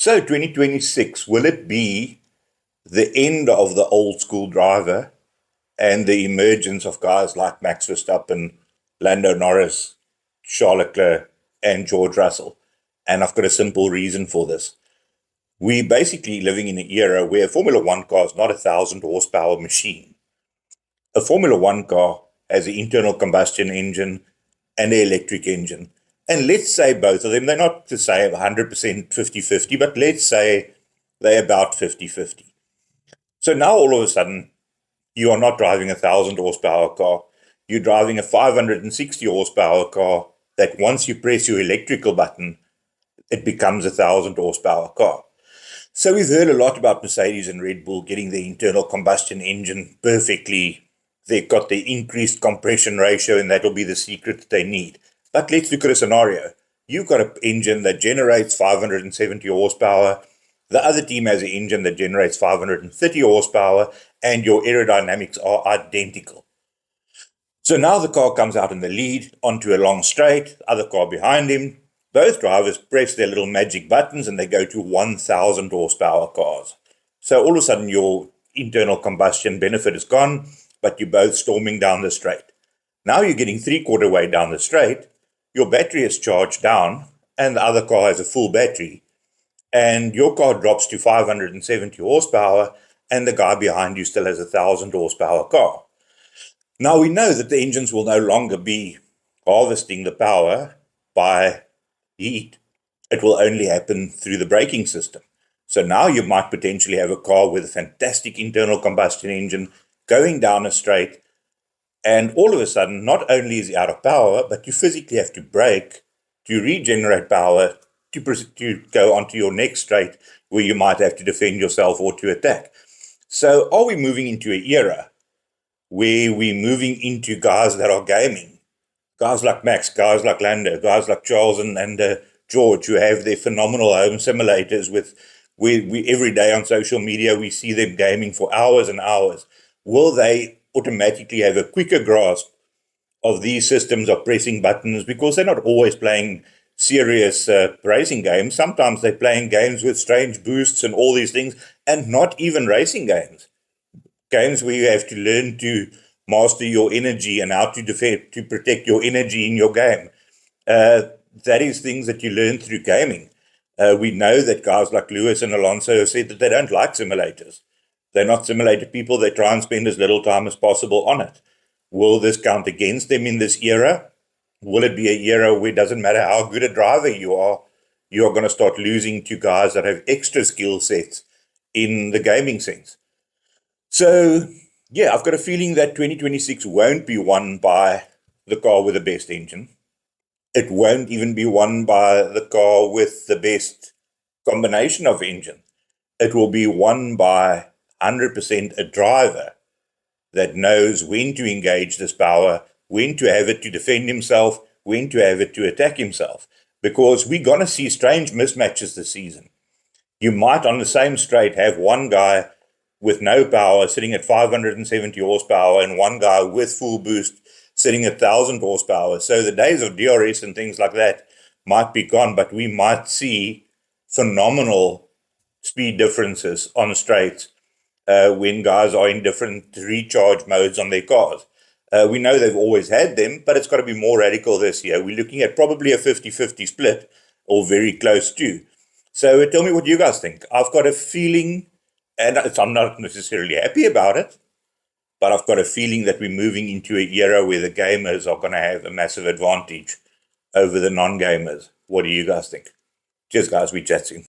So 2026, will it be the end of the old school driver and the emergence of guys like Max Verstappen, Lando Norris, Charles Leclerc, and George Russell? And I've got a simple reason for this. We're basically living in an era where a Formula One car is not a 1,000 horsepower machine. A Formula One car has an internal combustion engine and an electric engine. And let's say both of them, they're not to say 100% 50-50, but let's say they're about 50-50. So now all of a sudden, you are not driving a 1,000 horsepower car. You're driving a 560 horsepower car that once you press your electrical button, it becomes a 1,000 horsepower car. So we've heard a lot about Mercedes and Red Bull getting the internal combustion engine perfectly. They've got the increased compression ratio, and that'll be the secret that they need. But let's look at a scenario. You've got an engine that generates 570 horsepower. The other team has an engine that generates 530 horsepower, and your aerodynamics are identical. So now the car comes out in the lead onto a long straight, the other car behind him. Both drivers press their little magic buttons and they go to 1,000 horsepower cars. So all of a sudden your internal combustion benefit is gone, but you're both storming down the straight. Now you're getting three-quarter way down the straight, your battery is charged down, and the other car has a full battery, and your car drops to 570 horsepower, and the guy behind you still has a 1,000 horsepower car. Now we know that the engines will no longer be harvesting the power by heat. It will only happen through the braking system. So now you might potentially have a car with a fantastic internal combustion engine going down a straight, and all of a sudden, not only is he out of power, but you physically have to brake to regenerate power to go onto your next straight where you might have to defend yourself or to attack. So are we moving into an era where we're moving into guys that are gaming? Guys like Max, guys like Lando, guys like Charles and George, who have their phenomenal home simulators we every day on social media, we see them gaming for hours and hours. Will they automatically have a quicker grasp of these systems of pressing buttons, because they're not always playing serious racing games? Sometimes they're playing games with strange boosts and all these things, and not even racing games. Games where you have to learn to master your energy and how to defend, to protect your energy in your game. That is things that you learn through gaming. We know that guys like Lewis and Alonso have said that they don't like simulators. They're not simulator people. They try and spend as little time as possible on it. Will this count against them in this era? Will it be an era where it doesn't matter how good a driver you are going to start losing to guys that have extra skill sets in the gaming sense? So, yeah, I've got a feeling that 2026 won't be won by the car with the best engine. It won't even be won by the car with the best combination of engine. It will be won by 100% a driver that knows when to engage this power, when to have it to defend himself, when to have it to attack himself. Because we're going to see strange mismatches this season. You might, on the same straight, have one guy with no power sitting at 570 horsepower and one guy with full boost sitting at 1,000 horsepower. So the days of DRS and things like that might be gone, but we might see phenomenal speed differences on straights when guys are in different recharge modes on their cars. We know they've always had them, but it's got to be more radical this year. We're looking at probably a 50-50 split, or very close to. So tell me what you guys think. I've got a feeling, and I'm not necessarily happy about it, but I've got a feeling that we're moving into an era where the gamers are going to have a massive advantage over the non-gamers. What do you guys think? Cheers, guys. We chat soon.